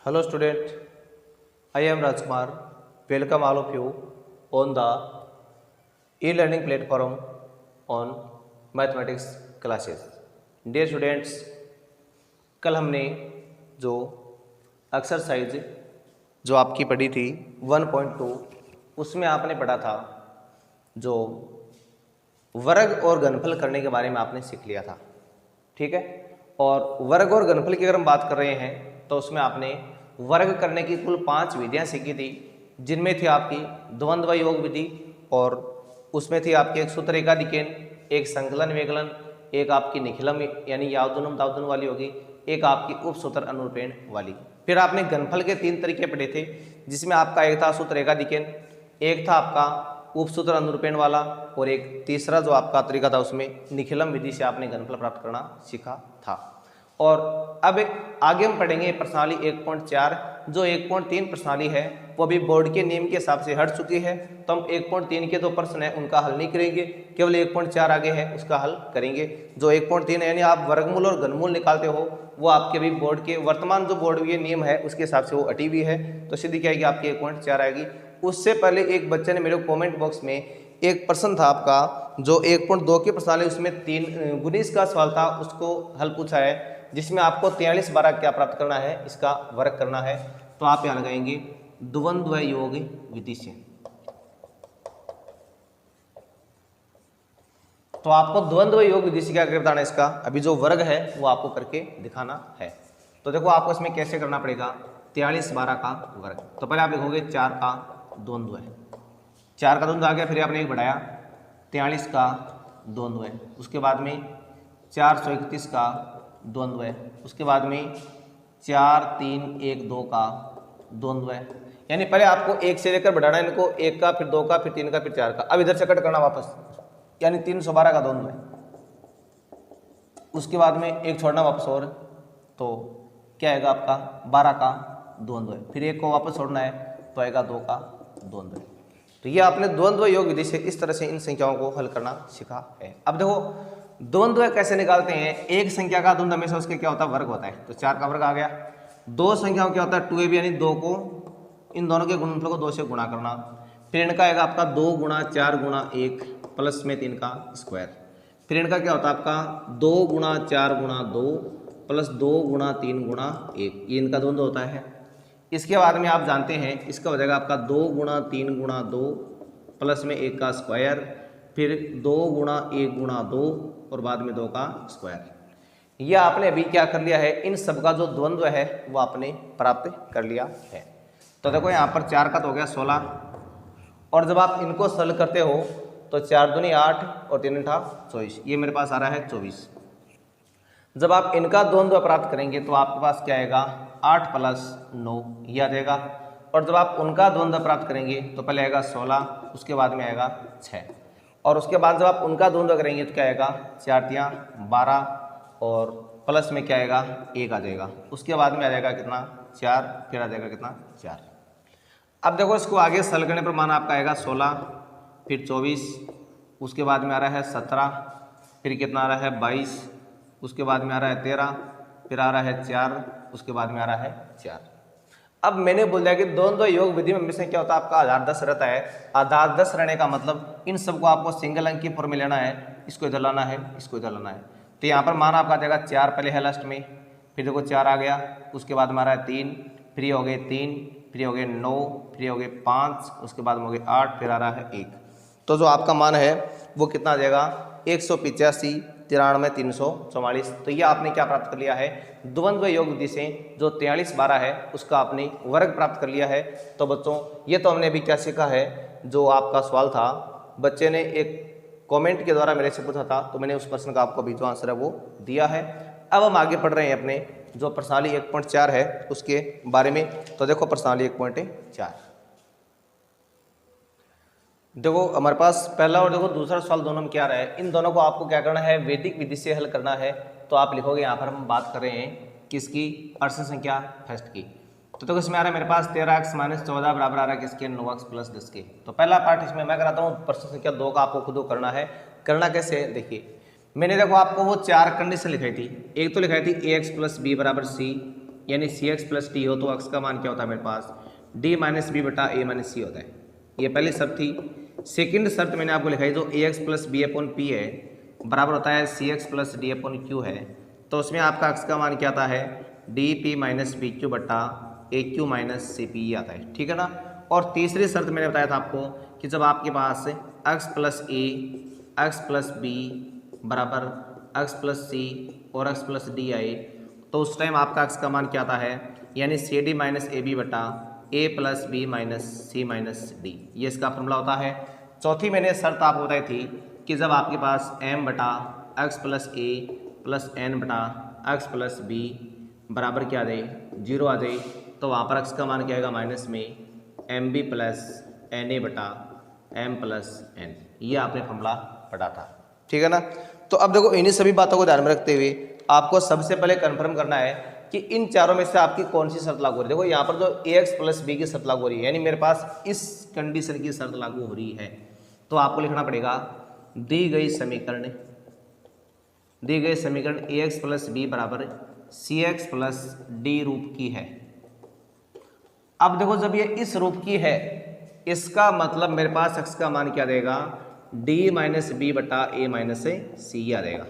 Hello student, I am Rajkumar. Welcome all of you on the e-learning platform on mathematics classes. Dear students, कल हमने जो exercise जो आपकी पढ़ी थी 1.2 उसमें आपने पढ़ा था जो वर्ग और घनफल करने के बारे में आपने सीख लिया था, ठीक है। और वर्ग और घनफल की अगर हम बात कर रहे हैं तो उसमें आपने वर्ग करने की कुल 5 विधियां सीखी थी, जिनमें थी आपकी द्वंद्व योग विधि, और उसमें थी आपकी एक सूत्र एकाधिकेन, एक संकलन विकलन, एक आपकी निखिलम यानी यावदुनम तावदुन वाली होगी, एक आपकी उपसूत्र अनुरूपेण वाली। फिर आपने घनफल के 3 तरीके पढ़े थे, जिसमें आपका एक था सूत्र एकाधिकेन, एक था आपका उपसूत्र अनुरूपेण वाला, और एक तीसरा जो आपका तरीका था उसमें निखिलम विधि से आपने घनफल प्राप्त करना सीखा था। और अब आगे हम पढ़ेंगे प्रश्नावली 1.4, जो 1.3 प्रश्नावली है वो भी बोर्ड के नियम के हिसाब से हट चुकी है, तो हम 1.3 के जो प्रश्न है उनका हल नहीं करेंगे, केवल 1.4 आगे है उसका हल करेंगे। जो 1.3 है यानी आप वर्गमूल और घनमूल निकालते हो वो आपके भी बोर्ड के वर्तमान जो बोर्ड ये नियम है उसके हिसाब से वो हटी हुई है, तो सीधी क्या आएगी आपकी 1.4 आएगी। उससे पहले एक बच्चे ने मेरे कॉमेंट बॉक्स में एक प्रश्न था आपका जो 1.2 के प्रश्नावली उसमें 19 का सवाल था, उसको हल पूछा है, जिसमें आपको 43 12 क्या प्राप्त करना है, इसका वर्ग करना है। तो आप यहाँ लगाएंगे द्वंद्व योग विधि से। तो आपको द्वंद्व योग विधि से क्या करके बताना है, इसका अभी जो वर्ग है वो आपको करके दिखाना है। तो देखो आपको इसमें कैसे करना पड़ेगा 43 12 का वर्ग। तो पहले आप लिखोगे 4 का द्वंद्व है, 4 का द्वंद्व आ गया, फिर आपने एक बढ़ाया 43 का द्वंद्व है, उसके बाद में 431 का द्वंद्व है, उसके बाद में 4 3 1 2 का द्वंद्व है। यानी पहले आपको 1 से लेकर बढ़ाना है इनको, 1 का फिर 2 का फिर 3 का फिर 4 का, अब इधर से कट करना वापस, यानी 312 का द्वंद्व है। उसके बाद में एक छोड़ना वापस, और तो क्या आएगा आपका 12 का द्वंद्व है, फिर एक को वापस छोड़ना है तो आएगा 2 का द्वंद्व है। तो ये आपने द्वंद्व योग विधि से इस तरह से इन संख्याओं को हल करना सीखा है। अब देखो द्वंद्व कैसे निकालते हैं, एक संख्या का द्वंद्व हमेशा उसके क्या होता है वर्ग होता है, तो 4 का वर्ग आ गया। दो संख्याओं क्या होता है 2ab, यानी 2 को इन दोनों के गुणनफल को 2 से गुणा करना, फिर इनका आएगा आपका 2 गुणा 4 गुणा 1 प्लस में 3 का स्क्वायर, फिर इनका क्या होता है आपका 2 गुणा 4 गुणा 2 प्लस 2 गुणा 3 गुणा 1, ये इनका द्वंद्व होता है। इसके बाद में आप जानते हैं इसका हो जाएगा आपका 2 गुणा 3 गुणा 2 प्लस में 1 का स्क्वायर, फिर 2 गुणा 1 गुणा 2 और बाद में 2 का स्क्वायर। यह आपने अभी क्या कर लिया है, इन सब का जो द्वंद्व है वो आपने प्राप्त कर लिया है। तो देखो यहाँ पर 4 का तो हो गया 16, और जब आप इनको सरल करते हो तो 4 दूनी 8 और 3 8 24, ये मेरे पास आ रहा है 24। जब आप इनका द्वंद्व प्राप्त करेंगे तो आपके पास क्या आएगा 8 प्लस 9, ये आ जाएगा। और जब आप उनका द्वंद्व प्राप्त करेंगे तो पहले आएगा 16, उसके बाद में आएगा 6, और उसके बाद जब आप उनका द्वंद्व करेंगे तो क्या आएगा 4 3 12 और प्लस में क्या आएगा 1 आ जाएगा, उसके बाद में आ जाएगा कितना 4, फिर आ जाएगा कितना 4। अब देखो इसको आगे सरल करने पर मान आपका आएगा 16, फिर 24, उसके बाद में आ रहा है 17, फिर कितना आ रहा है 22, उसके बाद में आ रहा है 13, फिर आ रहा है 4, उसके बाद में आ रहा है 4। अब मैंने बोल दिया कि द्वंद्व योग विधि में हमेशा क्या होता है आपका आधार 10 रहता है। आधार 10 रहने का मतलब इन सबको आपको सिंगल अंक की फॉर्म में लेना है, इसको इधर लाना है, इसको इधर लाना है। तो यहाँ पर मान आपका आ जाएगा 4 पहले है लास्ट में, फिर देखो 4 आ गया, उसके बाद में आ रहा है 3, फिर हो गए 3, फिर हो गए 9, फिर हो गए 5, उसके बाद में हो गए 8, फिर आ रहा है 1। तो जो आपका मान है वो कितना आ जाएगा 185 93 344। तो ये आपने क्या प्राप्त कर लिया है द्वंद्व योग विधि से, जो 43 12 है उसका आपने वर्ग प्राप्त कर लिया है। तो बच्चों ये तो हमने अभी क्या सीखा है, जो आपका सवाल था बच्चे ने एक कमेंट के द्वारा मेरे से पूछा था, तो मैंने उस प्रश्न का आपको अभी जो आंसर है वो दिया है। अब हम आगे पढ़ रहे हैं अपने जो प्रश्नावली 1.4 है उसके बारे में। तो देखो प्रश्नावली 1.4, देखो हमारे पास पहला और देखो दूसरा सवाल दोनों में क्या रहा है, इन दोनों को आपको क्या करना है वैदिक विधि से हल करना है। तो आप लिखोगे यहाँ पर हम बात कर रहे हैं किसकी, प्रश्न संख्या फर्स्ट की। तो देखो इसमें आ रहा है मेरे पास 13x - 14 बराबर आ रहा है किसके 9x + 10 के। तो पहला पार्ट इसमें मैं कराता हूँ, प्रश्न संख्या 2 का आपको खुद करना है। करना कैसे है देखिए, मैंने देखो आपको वो 4 कंडीशन लिखाई थी। एक तो लिखाई थी ax + b = c, यानी सी एक्स प्लस डी हो तो एक्स का मान क्या होता है मेरे पास डी माइनस बी बटा ए माइनस सी होता है। ये पहली शर्त थी। सेकंड शर्त मैंने आपको लिखाई जो a x plus b upon p है बराबर होता है c x plus d upon q है, तो उसमें आपका एक्स का मान क्या आता है D P minus B Q बटा A Q minus C P आता है, ठीक है ना। और तीसरी शर्त मैंने बताया था आपको कि जब आपके पास एक्स प्लस ए एक्स प्लस बी बराबर एक्स प्लस सी और एक्स प्लस डी आए तो उस टाइम आपका एक्स का मान क्या आता है यानी C D minus A B बटा A plus B minus C minus D, ये इसका फॉर्मूला होता है। चौथी मैंने शर्त आपको बताई थी कि जब आपके पास m बटा एक्स प्लस ए प्लस एन बटा एक्स प्लस बी बराबर क्या आ जाए 0 आ जाए तो वहाँ पर एक्स का मान क्या आएगा माइनस में M B plus N A बटा एम प्लस एन, ये आपने फॉर्मूला पढ़ा था, ठीक है ना। तो अब देखो इन्हीं सभी बातों को ध्यान में रखते हुए आपको सबसे पहले कंफर्म करना है कि इन चारों में से आपकी कौन सी शर्त लागू हो रही है। देखो यहाँ पर जो ए एक्स प्लस बी की शर्त लागू हो रही है यानी मेरे पास इस कंडीशन की शर्त लागू हो रही है, तो आपको लिखना पड़ेगा दी गई समीकरण ए एक्स प्लस बी बराबर सी एक्स प्लस डी रूप की है। अब देखो जब ये इस रूप की है इसका मतलब मेरे पास एक्स का मान क्या देगा डी माइनस बी बटा ए माइनस सी आ जाएगा।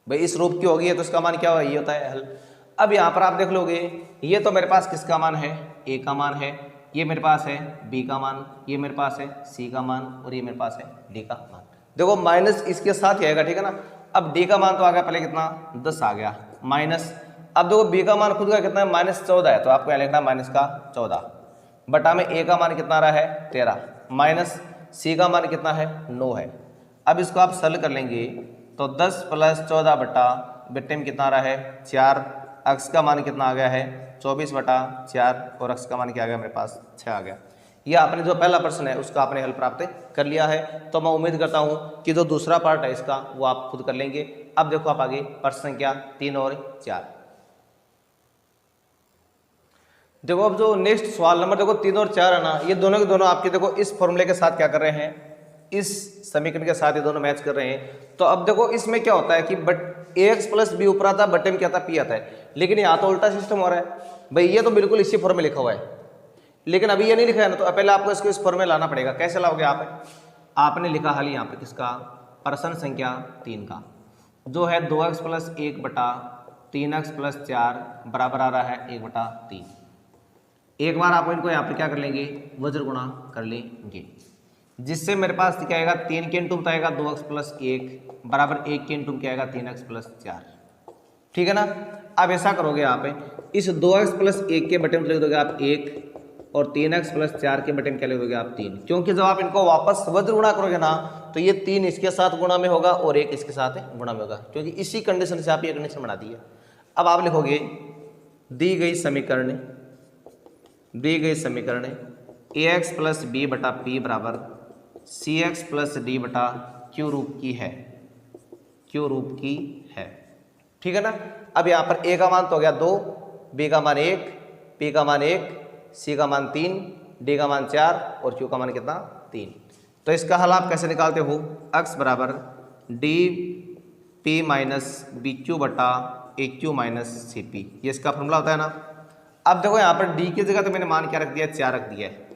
भाई इस रूप की होगी है तो इसका मान क्या होगा ये होता है हल। अब यहाँ पर आप देख लोगे ये तो मेरे पास किसका मान है ए का मान है, ये मेरे पास है बी का मान, ये मेरे पास है सी का मान और ये मेरे पास है डी का मान। देखो माइनस इसके साथ ही आएगा, ठीक है ना। अब डी का मान तो आ गया पहले कितना 10 आ गया माइनस, अब देखो बी का मान खुद का कितना है -14 है तो आपको यहाँ लिखना माइनस का 14 बटा में ए का मान कितना आ रहा है 13 माइनस सी का मान कितना है 9 है। अब इसको आप सरल कर लेंगे तो 10 + 14 बटा बेटे में कितना आ रहा है 4, एक्स का मान कितना आ गया है 24 बटा 4 और एक्स का मान क्या आ गया मेरे पास 6 आ गया। ये आपने जो पहला प्रश्न है उसका आपने हल प्राप्त कर लिया है, तो मैं उम्मीद करता हूँ कि जो दूसरा पार्ट है इसका वो आप खुद कर लेंगे। अब देखो आप आगे प्रश्न संख्या 3 और 4 देखो। अब जो नेक्स्ट सवाल नंबर देखो 3 और 4 है ना, ये दोनों के दोनों आपके देखो इस फॉर्मूले के साथ क्या कर रहे हैं इस समीकरण के साथ ये दोनों मैच कर रहे हैं। तो अब देखो इसमें क्या होता है कि but A x plus B ऊपर आता है बटे में क्या आता है पी आता है, लेकिन यहाँ तो उल्टा सिस्टम हो रहा है। भाई ये तो बिल्कुल इसी फॉर्म में लिखा हुआ है लेकिन अभी ये नहीं लिखा है ना, तो पहले आपको इसको इस फॉर्म में लाना पड़ेगा। कैसे लाओगे आप, आपने लिखा हल यहाँ पे किसका प्रश्न संख्या 3 का जो है 2x + 1 बटा 3x + 4 बराबर आ रहा है 1 बटा 3। एक बार आप इनको यहाँ पे क्या कर लेंगे वज्र गुणा कर लेंगे, जिससे मेरे पास क्या आएगा 3 के इंटू आएगा 2x + 1 बराबर 1 के इंटू क्या आएगा 3x + 4, ठीक है ना। अब ऐसा करोगे आप इस 2x + 1 के बटे में लिख दोगे आप 1 और 3x + 4 के बटे में क्या लिख दोगे आप 3, क्योंकि जब आप इनको वापस वज्र गुणा करोगे ना तो ये 3 इसके साथ गुणा में होगा और 1 इसके साथ गुणा में होगा, क्योंकि इसी कंडीशन से आप ये कंडीशन बना दी है। अब आप लिखोगे दी गई समीकरण ax + b बटा p बराबर cx + d बटा q रूप की है, ठीक है ना। अब यहाँ पर a का मान तो हो गया 2, b का मान 1, p का मान 1, c का मान 3, d का मान 4 और q का मान कितना 3। तो इसका हल आप कैसे निकालते हो x बराबर dp माइनस बी क्यू बटा A Q minus C P, ये इसका फॉर्मूला होता है ना। अब देखो यहाँ पर d की जगह तो मैंने मान क्या रख दिया 4 रख दिया है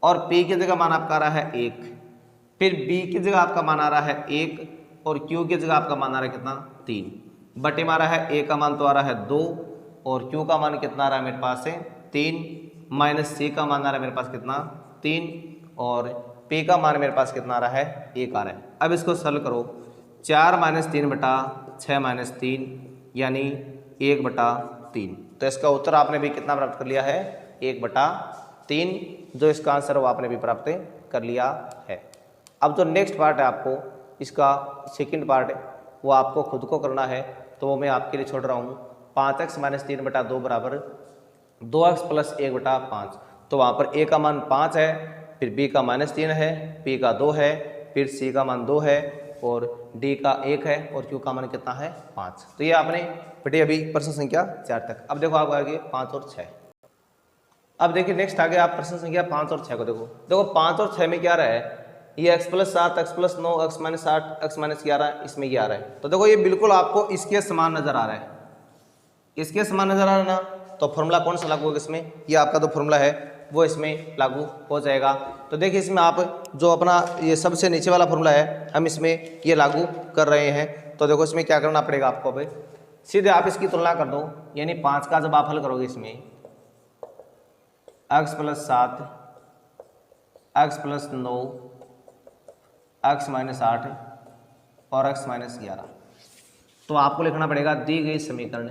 और p की जगह मान आपका आ रहा है 1, फिर b की जगह आपका मान आ रहा है 1 और q की जगह आपका मान आ रहा है कितना 3, बटे में आ रहा है a का मान तो आ रहा है 2 और q का मान कितना आ रहा है मेरे पास है 3 माइनस c का मान आ रहा है मेरे पास कितना 3 और p का मान मेरे पास कितना आ रहा है 1 आ रहा है। अब इसको सरल करो 4 - 3 बटा 6 - 3 यानी 1 बटा 3, तो इसका उत्तर आपने भी कितना प्राप्त कर लिया है 1 बटा 3, जो इसका आंसर है वो आपने भी प्राप्त कर लिया है। अब जो नेक्स्ट पार्ट है आपको इसका सेकंड पार्ट है वो आपको खुद को करना है, तो वो मैं आपके लिए छोड़ रहा हूँ। 5x - 3 बटा 2 बराबर 2x + 1 बटा 5, तो वहाँ पर a का मान 5 है, फिर b का -3 है, p का 2 है, फिर c का मान 2 है और d का 1 है और q का मान कितना है 5। तो ये आपने बेटे अभी प्रश्न संख्या 4 तक। अब देखो आप आगे 5 और 6। अब देखिए नेक्स्ट आगे आप प्रश्न संख्या 5 और 6 को देखो 5 और 6 में क्या रहा है ये x + 7, x + 9, x - 8, x - 11 इसमें ये आ रहा है। तो देखो ये बिल्कुल आपको इसके समान नजर आ रहा है, इसके समान नजर आ रहा ना, तो फॉर्मूला कौन सा लागू होगा इसमें, ये आपका जो फॉर्मूला है वो इसमें लागू हो जाएगा। तो देखिए इसमें आप जो अपना ये सबसे नीचे वाला फॉर्मूला है हम इसमें ये लागू कर रहे हैं। तो देखो इसमें क्या करना पड़ेगा आपको, अब सीधे आप इसकी तुलना कर दो, यानी 5 का जब आप हल करोगे इसमें x + 7 x + 9 x - 8 और x - 11, तो आपको लिखना पड़ेगा दी गई समीकरण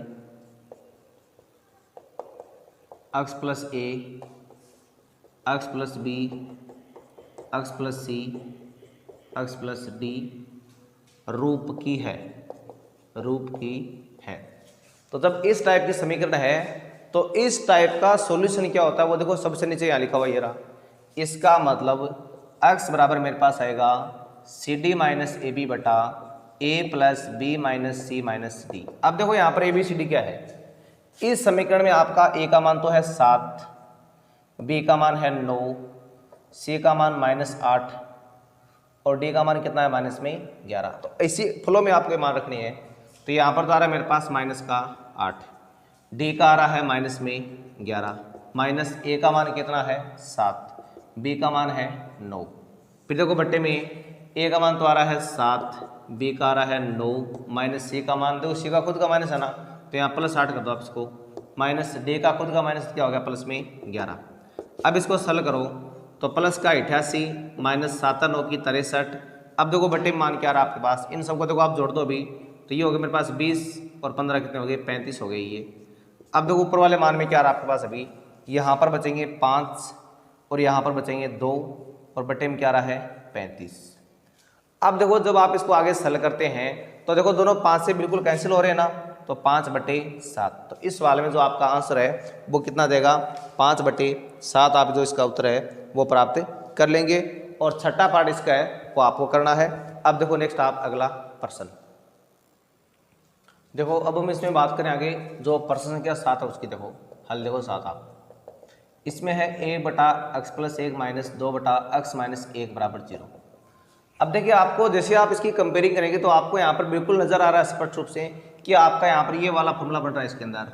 x + a x + b x + c x + d रूप की है, रूप की है। तो जब इस टाइप की समीकरण है तो इस टाइप का सॉल्यूशन क्या होता है वो देखो सबसे नीचे यहाँ लिखा हुआ ये रहा। इसका मतलब x बराबर मेरे पास आएगा CD - AB बटा a + b - c - d। अब देखो यहाँ पर ABCD क्या है, इस समीकरण में आपका a का मान तो है 7, b का मान है 9, c का मान -8 और d का मान कितना है -11। तो इसी फ्लो में आपको मान रखनी है। तो यहाँ पर तो आ रहा है मेरे पास -8, d का आ रहा है -11, माइनस a का मान कितना है 7, b का मान है 9। फिर देखो बट्टे में a का मान तो आ रहा है 7, b का आ रहा है 9, माइनस c का मान, देखो c का खुद का माइनस है ना, तो यहाँ +8 कर दो आप इसको, माइनस d का खुद का माइनस क्या हो गया +11। अब इसको सरल करो तो प्लस का 88 माइनस 7 9 की 63। अब देखो बट्टे में मान क्या आ रहा है आपके पास, इन सबको देखो आप जोड़ दो अभी, तो ये हो गया मेरे पास 20 और 15 कितने हो गए 35 हो गए ये। अब देखो ऊपर वाले मान में क्या आ रहा है आपके पास, अभी यहाँ पर बचेंगे 5 और यहाँ पर बचेंगे 2 और बट्टे में क्या आ रहा है 35। अब देखो जब आप इसको आगे सरल करते हैं तो देखो दोनों 5 से बिल्कुल कैंसिल हो रहे हैं ना, तो 5/7। तो इस सवाल में जो आपका आंसर है वो कितना देगा 5/7, आप जो इसका उत्तर है वो प्राप्त कर लेंगे। और छठा पार्ट इसका है वो आपको करना है। अब देखो नेक्स्ट आप अगला प्रश्न देखो। अब हम इसमें बात करें आगे जो प्रश्न संख्या 7 है उसकी, देखो हल देखो 7 आप इसमें है a/x + 1 - 2/x - 1 = 0। अब देखिए आपको जैसे आप इसकी कंपेयरिंग करेंगे तो आपको यहाँ पर बिल्कुल नजर आ रहा है स्पष्ट रूप से कि आपका यहाँ पर ये वाला फॉर्मूला बन रहा है इसके अंदर।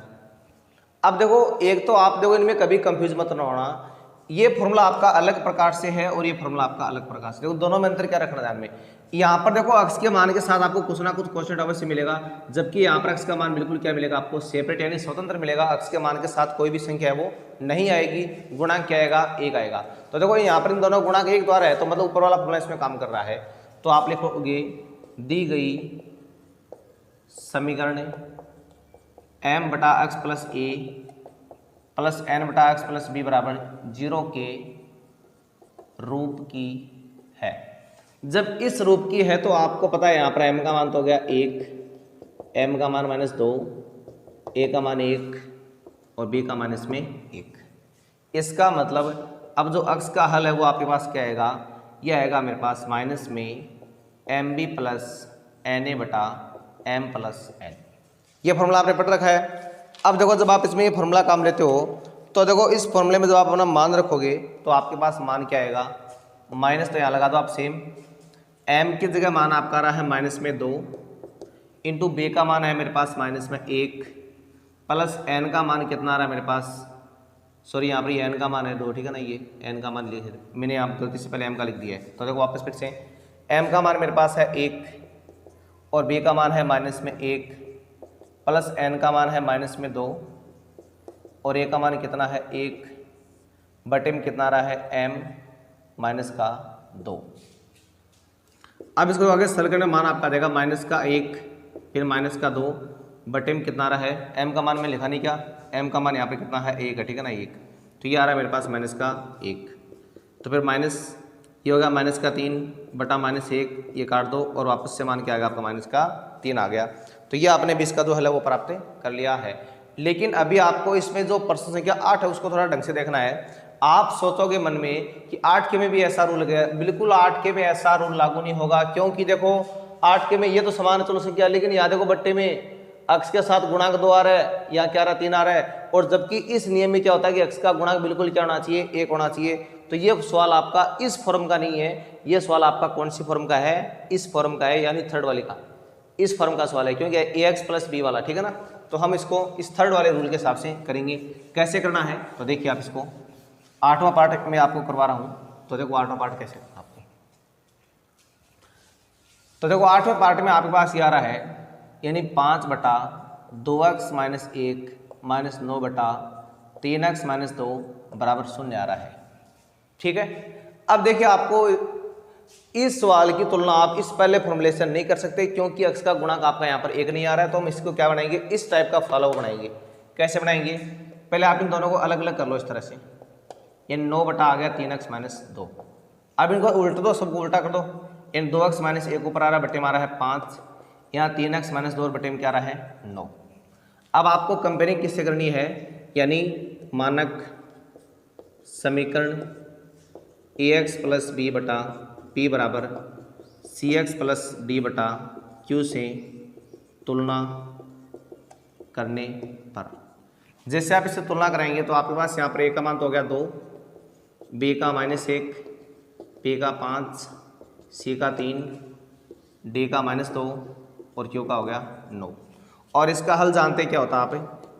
अब देखो एक तो आप देखो इनमें कभी कंफ्यूज मत ना होना, ये फॉर्मूला आपका अलग प्रकार से है और ये फॉर्मूला आपका अलग प्रकार से, देखो दोनों में अंतर क्या रखना ध्यान में। यहाँ पर देखो x के मान के साथ आपको कुछ ना कुछ क्वेश्चन अवश्य मिलेगा, जबकि यहाँ पर x का मान बिल्कुल क्या मिलेगा आपको सेपरेट यानी स्वतंत्र मिलेगा। x के मान के साथ कोई भी संख्या है वो नहीं आएगी, गुणांक क्या आएगा 1 आएगा। तो देखो यहाँ पर इन दोनों गुणांक 1 द्वारा है, तो मतलब ऊपर वाला फॉर्मूला इसमें काम कर रहा है। तो आप लिखोगे दी गई समीकरण m/x + a + n/x + b = 0 के रूप की है। जब इस रूप की है तो आपको पता है यहाँ पर m का मान तो हो गया 1, m का मान -2, a का मान 1 और b का मान इसमें 1। इसका मतलब अब जो x का हल है वो आपके पास क्या आएगा, ये आएगा मेरे पास माइनस में mb + na/m + n। ये फॉर्मूला आपने पढ़ रखा है। अब देखो जब आप इसमें ये फॉर्मूला काम लेते हो तो देखो इस फॉर्मूले में जब आप अपना मान रखोगे तो आपके पास मान क्या आएगा, माइनस तो यहाँ लगा दो आप सेम, m की जगह मान आपका आ रहा है -2 इंटू b का मान है मेरे पास -1 प्लस n का मान कितना आ रहा है मेरे पास, सॉरी यहाँ पर ये n का मान है 2, ठीक है ना, ये n का मान लिख मैंने यहाँ गलती से पहले m का लिख दिया है। तो देखो वापस फिर से m का मान मेरे पास है 1 और b का मान है -1 प्लस n का मान है -2 और a का मान कितना है 1 बटे में कितना आ रहा है m-2। अब इसको आगे सरल करने मान आपका देगा -1 फिर -2 बटे में कितना आ रहा है m का मान में लिखा नहीं क्या, m का मान यहाँ पे कितना है 1 है, ठीक है ना 1। तो ये आ रहा है मेरे पास -1, तो फिर माइनस ये होगा -3 बटा -1, ये काट दो और वापस से मान क्या आएगा आपका -3 आ गया। तो ये आपने 20 का जो हल है वो प्राप्त कर लिया है। लेकिन अभी आपको इसमें जो प्रश्न संख्या 8 है उसको थोड़ा ढंग से देखना है। आप सोचोगे मन में कि 8 के में भी ऐसा रूल गया, बिल्कुल 8 के में ऐसा रूल लागू नहीं होगा, क्योंकि देखो 8 के में ये तो समान चलो संख्या, लेकिन यहाँ देखो बट्टे में x के साथ गुणांक 2 आ रहा है, या क्या आ रहा है 3 आ रहा है, और जबकि इस नियम में क्या होता है कि x का गुणांक बिल्कुल क्या होना चाहिए 1 होना चाहिए। तो ये सवाल आपका इस फॉर्म का नहीं है, ये सवाल आपका कौन सी फॉर्म का है, इस फॉर्म का है, यानी थर्ड वाली का, इस फॉर्म का सवाल है, क्योंकि ax + b वाला, ठीक है ना। तो हम इसको इस थर्ड वाले रूल के हिसाब से करेंगे। कैसे करना है तो देखिए आप इसको 8वां पार्ट में आपको करवा रहा हूँ। तो देखो 8वां पार्ट कैसे आपको, तो देखो 8वें पार्ट में आपके पास ये आ रहा है यानी 5/2x - 1 - 9/3x - 2 बराबर 0 आ रहा है। ठीक है, अब देखिए आपको इस सवाल की तुलना आप इस पहले फॉर्मूले से नहीं कर सकते क्योंकि x का गुणक आपका यहाँ पर 1 नहीं आ रहा है। तो हम इसको क्या बनाएंगे, इस टाइप का फॉलो बनाएंगे। कैसे बनाएंगे, पहले आप इन दोनों को अलग अलग कर लो इस तरह से। ये 9 आ गया 3x - 2। अब इनको उल्ट दो, सबको उल्टा कर दो। इन 2x - 1 ऊपर आ रहा है, बटे में आ रहा है 5, यहाँ 3x - 2 और बटे में क्या आ रहा है 9। अब आपको कंपेयरिंग किससे करनी है, यानी मानक समीकरण ax + b बटा p बराबर cx + d बटा q से तुलना करने पर। जैसे आप इससे तुलना कराएंगे तो आपके पास यहाँ पर a का मान तो हो गया 2, b का -1, p का 5, c का 3, d का -2 और q का हो गया 9। और इसका हल जानते हैं क्या होता है आप,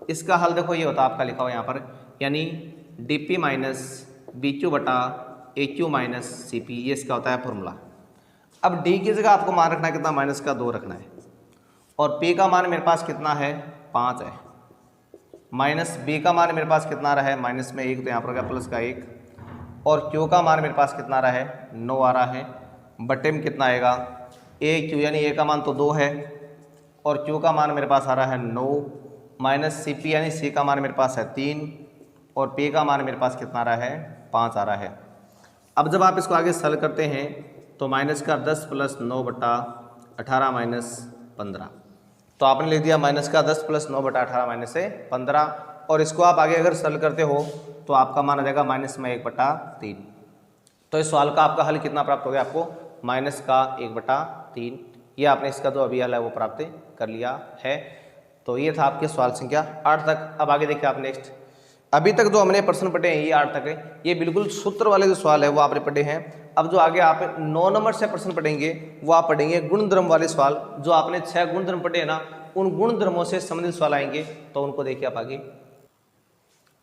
इसका हल देखो ये होता है आपका लिखा हुआ यहाँ पर, यानी dp - bq बटा AQ - CP, ये इसका होता है फॉर्मूला। अब D की जगह आपको मान रखना है कितना, -2 रखना है। और P का मान मेरे पास कितना है 5 है, माइनस B का मान मेरे पास कितना आ रहा है -1, तो यहाँ पर हो गया +1। और Q का मान मेरे पास कितना आ रहा है 9 आ रहा है, बटे में कितना आएगा AQ, यानी A का मान तो 2 है और Q का मान मेरे पास आ रहा है 9, माइनस CP यानी C का मान मेरे पास है 3 और P का मान मेरे पास कितना आ रहा है 5 आ रहा है। अब जब आप इसको आगे सॉल्व करते हैं तो -10 + 9/18 - 15, तो आपने लिख दिया -10 + 9/18 - 15। और इसको आप आगे अगर सॉल्व करते हो तो आपका मान आ जाएगा -1/3। तो इस सवाल का आपका हल कितना प्राप्त हो गया आपको, -1/3। ये आपने इसका जो अभी हल है वो प्राप्त कर लिया है। तो ये था आपके सवाल संख्या 8 तक। अब आगे देखिए आप नेक्स्ट, अभी तक जो हमने प्रश्न पढ़े हैं ये 8 तक है, ये बिल्कुल सूत्र वाले जो सवाल है वो आपने पढ़े हैं। अब जो आगे आप 9 नंबर से प्रश्न पढ़ेंगे वो आप पढ़ेंगे गुणधर्म वाले सवाल। जो आपने 6 गुणधर्म पढ़े हैं ना, उन गुणधर्मों से संबंधित सवाल आएंगे, तो उनको देखिए आप आगे।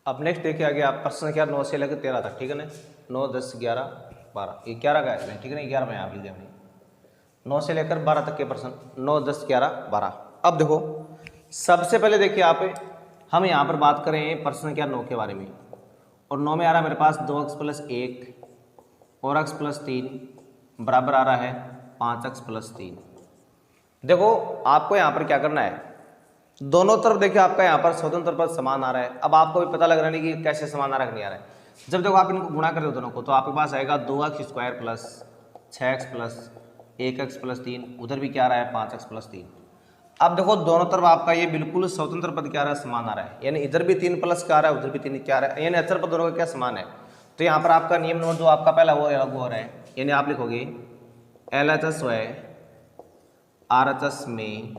अब नेक्स्ट देखिए आगे आप प्रश्न संख्या 9 से लेकर 13 तक, ठीक है ना, 9, 10, 11, 12, ये 11 का है, ठीक है ना, 11 में आप लिख दिया हमने। 9 से लेकर 12 तक के प्रश्न, 9, 10, 11, 12। अब देखो सबसे पहले देखिए आप, हम यहाँ पर बात करें प्रश्न संख्या 9 के बारे में। और 9 में आ रहा है मेरे पास 2x + 1 और x + 3 बराबर आ रहा है 5x + 3। देखो आपको यहाँ पर क्या करना है, दोनों तरफ देखिए आपका यहाँ पर स्वतंत्र पद समान आ रहा है। अब आपको भी पता लग रहा है कि कैसे समान आ रहा है, नहीं आ रहा है। जब देखो आप इनको गुणा करें दोनों को तो आपके पास आएगा 2x² + 6x + 1x + 3, उधर भी क्या आ रहा है 5x + 3। अब देखो दोनों तरफ आपका ये बिल्कुल स्वतंत्र पद क्या आ रहा है, समान आ रहा है, यानी इधर भी 3 प्लस का आ रहा है, उधर भी 3 क्या आ रहा है, यानी अचर पद दोनों का क्या समान है। तो यहाँ पर आपका नियम नंबर जो आपका पहला वो लागू हो रहा है, यानी आप लिखोगे LHS व RHS में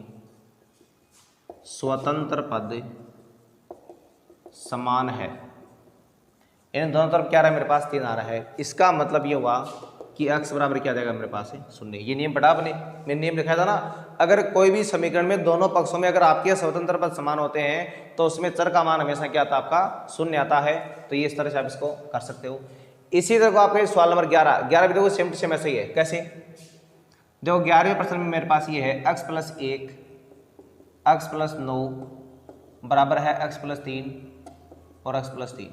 स्वतंत्र पद समान है, यानी दोनों तरफ क्या आ रहा है मेरे पास 3 आ रहा है। इसका मतलब ये हुआ कि x बराबर क्या आ जाएगा मेरे पास है 0। ये नियम पढ़ा आपने, मैंने नियम लिखा था ना, अगर कोई भी समीकरण में दोनों पक्षों में अगर आपके स्वतंत्र पद समान होते हैं तो उसमें चर का मान हमेशा क्या आता है आपका 0 आता है। तो ये इस तरह से आप इसको कर सकते हो। इसी तरह को आपका सवाल नंबर 11 भी देखो सेम टू सेम ऐसे ही है। कैसे, देखो 11वें प्रश्न में मेरे पास ये है x + 1 x + 9 बराबर है x + 3 और x + 3।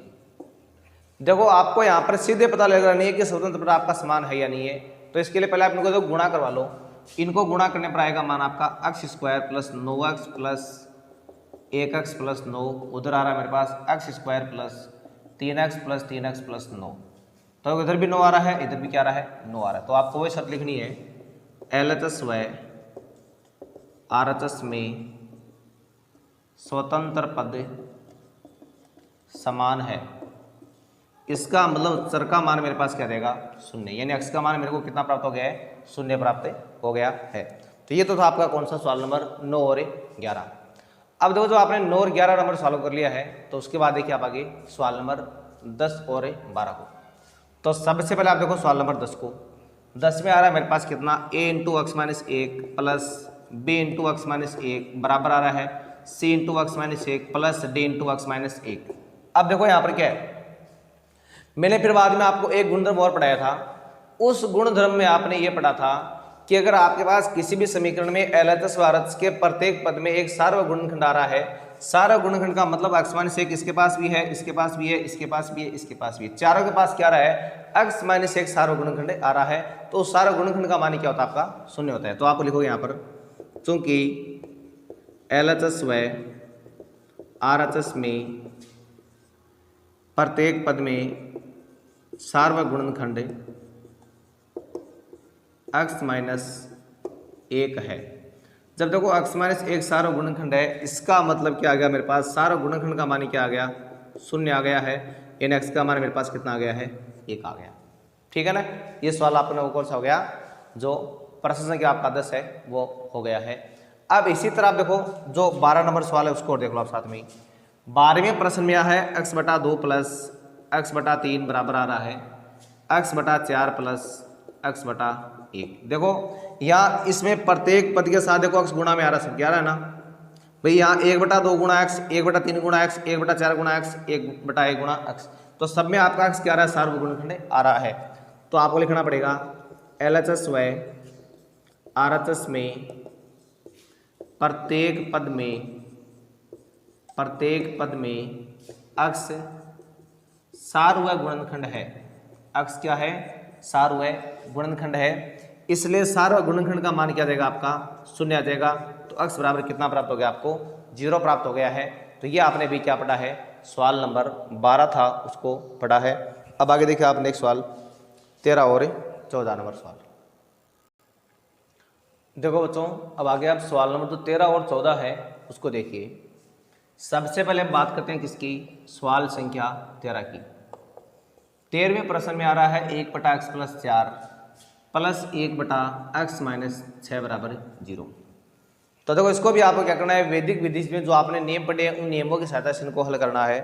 देखो आपको यहाँ पर सीधे पता लग रहा नहीं है कि स्वतंत्र पद आपका समान है या नहीं है। तो इसके लिए पहले आप इनको देखो गुणा करवा लो। इनको गुणा करने पर आएगा मान आपका x² + 9x + 1x + 9, उधर आ रहा है मेरे पास x² + 3x + 3x + 9। तो इधर भी 9 आ रहा है, इधर भी क्या आ रहा है 9 आ रहा है। तो आपको वही शर्त लिखनी है LHS व RHS में स्वतंत्र पद समान है। इसका मतलब चर का मान मेरे पास क्या रहेगा 0, यानी x का मान मेरे को कितना प्राप्त हो गया है 0 प्राप्त हो गया है। तो ये तो था आपका कौन सा सवाल नंबर 9 और 11। अब देखो जो आपने 9 और 11 नंबर सॉल्व कर लिया है तो उसके बाद देखिए आप आगे सवाल नंबर 10 और 12 को। तो सबसे पहले आप देखो सवाल नंबर 10 को। 10 में आ रहा है मेरे पास कितना a × x - 1 + b × x - 1 बराबर आ रहा है c into x minus 1 plus d into x minus 1। अब देखो यहाँ पर क्या है, मैंने फिर बाद में आपको एक गुणधर्म और पढ़ाया था। उस गुणधर्म में आपने ये पढ़ा था कि अगर आपके पास किसी भी समीकरण में एलएचएस व आरएचएस के प्रत्येक पद में एक सार्वगुणनखंड आ रहा है, सार्वगुणनखंड का मतलब एक्स माइनस 1 इसके पास भी है, इसके पास भी है, इसके पास भी है, इसके पास भी है, चारों के पास क्या रहा है, एक्स माइनस 1 सार्वगुणनखंड आ रहा है, तो उस सार्वगुणनखंड का मान क्या होता है आपका, शून्य होता है। तो आप लिखोगे यहाँ पर चूंकि एलएचएस व आरएचएस में प्रत्येक पद में सार्वगुणनखंड x माइनस 1 है। जब देखो x माइनस 1 सार्वगुणनखंड है, इसका मतलब क्या आ गया मेरे पास, सार्वगुणनखंड का मान क्या आ गया, शून्य आ गया है। इन x का मान मेरे पास कितना आ गया है, 1 आ गया। ठीक है ना, ये सवाल अपने ऊपर से हो गया, जो प्रश्न संख्या आपका 10 है वो हो गया है। अब इसी तरह आप देखो जो 12 नंबर सवाल है उसको देख लो आप साथ में। 12वें प्रश्न में है x/2 प्लस x/3 बराबर आ रहा है x/4 प्लस x/1। देखो यहाँ इसमें प्रत्येक पद के साथ देखो x गुणा में आ रहा है, क्या आ रहा है ना भाई, यहाँ 1/2 गुणा x, 1/3 गुणा x, 1/4 गुणा x, 1/1 गुणा x, तो सब में आपका x क्या आ रहा है, सार्वगुणनखंड आ रहा है। तो आपको लिखना पड़ेगा एलएचएस व आरएचएस में प्रत्येक पद में x सार्वगुणनखंड है। x क्या है, सार्वगुणनखंड है, इसलिए सार्वगुणनखंड का मान क्या देगा आपका, शून्य आ जाएगा। तो x बराबर कितना प्राप्त हो गया आपको, 0 प्राप्त हो गया है। तो ये आपने भी क्या पढ़ा है, सवाल नंबर 12 था उसको पढ़ा है। अब आगे देखिए आप नेक्स्ट सवाल 13 और 14 नंबर सवाल। देखो बच्चों अब आगे आप सवाल नंबर जो 13 और 14 है उसको देखिए। सबसे पहले हम बात करते हैं किसकी, सवाल संख्या 13 की। 13वें प्रश्न में आ रहा है 1/x+4 प्लस 1/x माइनस 6 बराबर 0। तो देखो इसको भी आपको क्या करना है, वैदिक विधि में जो आपने नियम पढ़े हैं उन नियमों की सहायता से इनको हल करना है।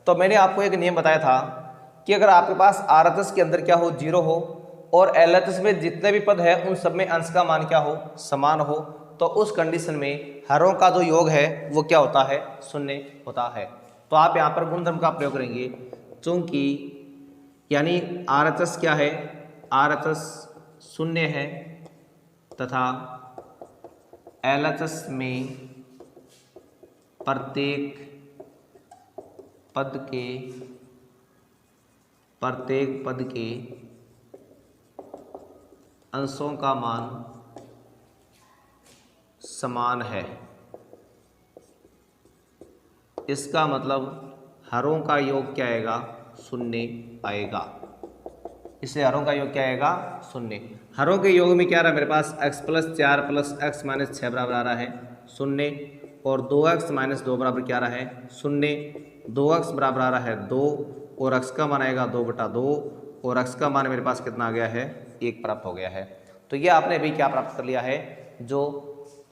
तो मैंने आपको एक नियम बताया था कि अगर आपके पास आरएचएस के अंदर क्या हो, 0 हो, और एलएचएस में जितने भी पद है उन सब में अंश का मान क्या हो, समान हो, तो उस कंडीशन में हरों का जो योग है वो क्या होता है, शून्य होता है। तो आप यहाँ पर गुणधर्म का प्रयोग करेंगे, चूंकि यानी आरएचएस क्या है, आरएचएस शून्य है तथा एलएचएस में प्रत्येक पद के अंशों का मान समान है। इसका मतलब हरों का योग क्या आएगा, शून्य आएगा। इससे हरों का योग क्या आएगा, शून्य। हरों के योग में क्या रहा मेरे पास, x+4 प्लस x माइनस 6 बराबर आ रहा है शून्य, और 2x माइनस 2 बराबर क्या आ रहा है, शून्य। 2x बराबर आ रहा है 2, और x का मान आएगा 2/2, और x का मान मेरे पास कितना आ गया है, 1 प्राप्त हो गया है। तो ये आपने भी क्या प्राप्त कर लिया है, जो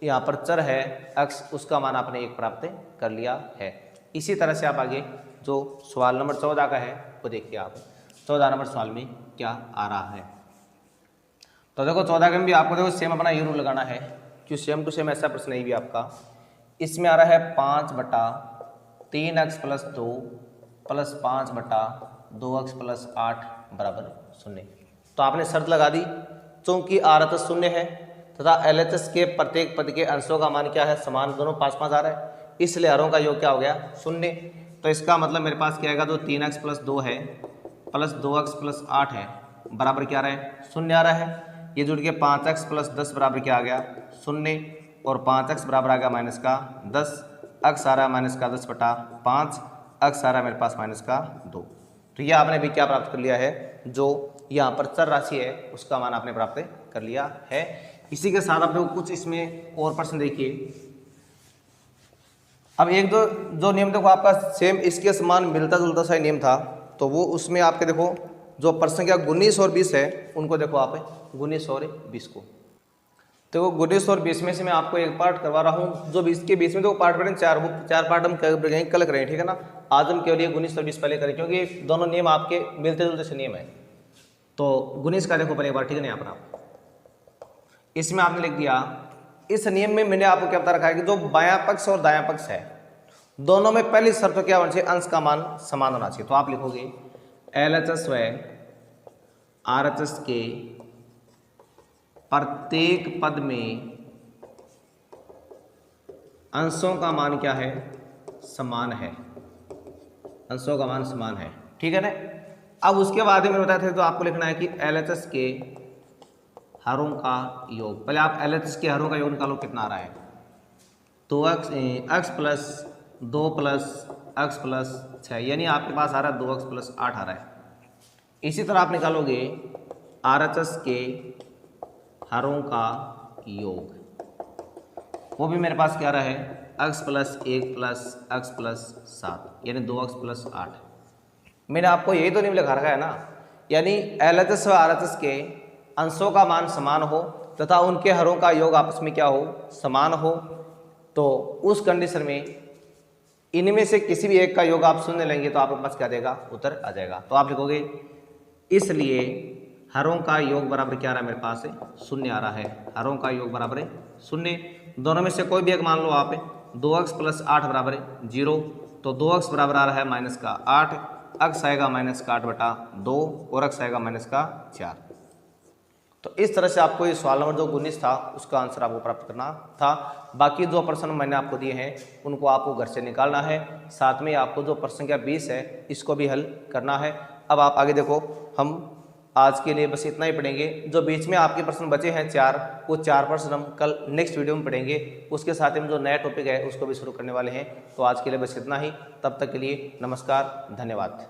यहाँ पर चर है x उसका मान आपने 1 प्राप्त कर लिया है। इसी तरह से आप आगे जो सवाल नंबर 14 का है वो देखिए आप। 14 नंबर सवाल में क्या आ रहा है, तो देखो 14 के में भी आपको देखो सेम अपना ये रूल लगाना है, क्यों सेम टू सेम ऐसा प्रश्न नहीं भी आपका। इसमें आ रहा है 5/3x + 2 प्लस 5/2x + 8 बराबर 0। तो आपने शर्त लगा दी, चूंकि आरएचएस शून्य है तथा एलएचएस के प्रत्येक पद के अंशों का मान क्या है, समान, दोनों 5-5 आ रहा है, इसलिए हरों का योग क्या हो गया, शून्य। तो इसका मतलब मेरे पास क्या आएगा, जो 3x + 2 है प्लस 2x + 8 है बराबर क्या आ रहा है, शून्य आ रहा है। ये जुड़ के 5x + 10 बराबर क्या आ गया, शून्य, और 5x बराबर आ गया माइनस का 10, x आ रहा है माइनस का 10/5, x आ रहा है मेरे पास माइनस का 2। तो ये आपने भी क्या प्राप्त कर लिया है, जो यहाँ पर चर राशि है उसका मान आपने प्राप्त कर लिया है। इसी के साथ आप लोग कुछ इसमें और प्रश्न देखिए। अब एक दो जो नियम देखो आपका सेम इसके समान मिलता जुलता सा नियम था, तो वो उसमें आपके देखो जो प्रश्न संख्या 19 और 20 है उनको देखो आप 19 और 20 को। तो 19 और 20 में से मैं आपको एक पार्ट करवा रहा हूँ, जो 20 के 20 में तो पार्ट करें 4 पार्ट हम कल करें, ठीक है ना। आज हम केवल 19 और 20 पहले करें, क्योंकि दोनों नियम आपके मिलते जुलते से नियम है। तो 19 का देखो पहले एक बार, ठीक है ना। यहाँ पर आप इसमें आपने लिख दिया इस नियम में मैंने आपको क्या बता रखा है कि जो बायां पक्ष और दायां पक्ष है दोनों में पहली शर्त तो क्या होना चाहिए, अंश का मान समान होना चाहिए। तो आप लिखोगे LHS व RHS के प्रत्येक पद में अंशों का मान क्या है, समान है, अंशों का मान समान है, ठीक है ना। अब उसके बाद में बताए थे तो आपको लिखना है कि LHS के हरों का योग। पहले आप LHS के हरों का योग निकालो, कितना आ रहा है, तो x plus 2 plus x plus 6, यानी आपके पास आ रहा है 2x प्लस 8 आ रहा है। इसी तरह आप निकालोगे RHS के हरों का योग, वो भी मेरे पास क्या रहा है, x plus 1 plus x plus 7, यानी 2x प्लस 8। मैंने आपको यही तो नहीं लिखा रखा है ना, यानी LHS व RHS के अंशों का मान समान हो तथा उनके हरों का योग आपस में क्या हो, समान हो, तो उस कंडीशन में इनमें से किसी भी एक का योग आप शून्य लेंगे तो आपके पास क्या देगा, उत्तर आ जाएगा। तो आप लिखोगे इसलिए हरों का योग बराबर क्या आ रहा है, मेरे पास शून्य आ रहा है, हरों का योग बराबर है शून्य। दोनों में से कोई भी एक मान लो आप, 2x प्लस 8 बराबर 0, तो 2x बराबर आ रहा है माइनस का 8, x आएगा माइनस का 8/2 और x आएगा माइनस का 4। तो इस तरह से आपको ये सवाल नंबर जो 19 था उसका आंसर आपको प्राप्त करना था। बाकी जो प्रश्न मैंने आपको दिए हैं उनको आपको घर से निकालना है, साथ में आपको जो प्रश्न संख्या 20 है इसको भी हल करना है। अब आप आगे देखो, हम आज के लिए बस इतना ही पढ़ेंगे। जो बीच में आपके प्रश्न बचे हैं 4, वो 4 प्रश्न हम कल नेक्स्ट वीडियो में पढ़ेंगे। उसके साथ ही हम जो नया टॉपिक है उसको भी शुरू करने वाले हैं। तो आज के लिए बस इतना ही, तब तक के लिए नमस्कार, धन्यवाद।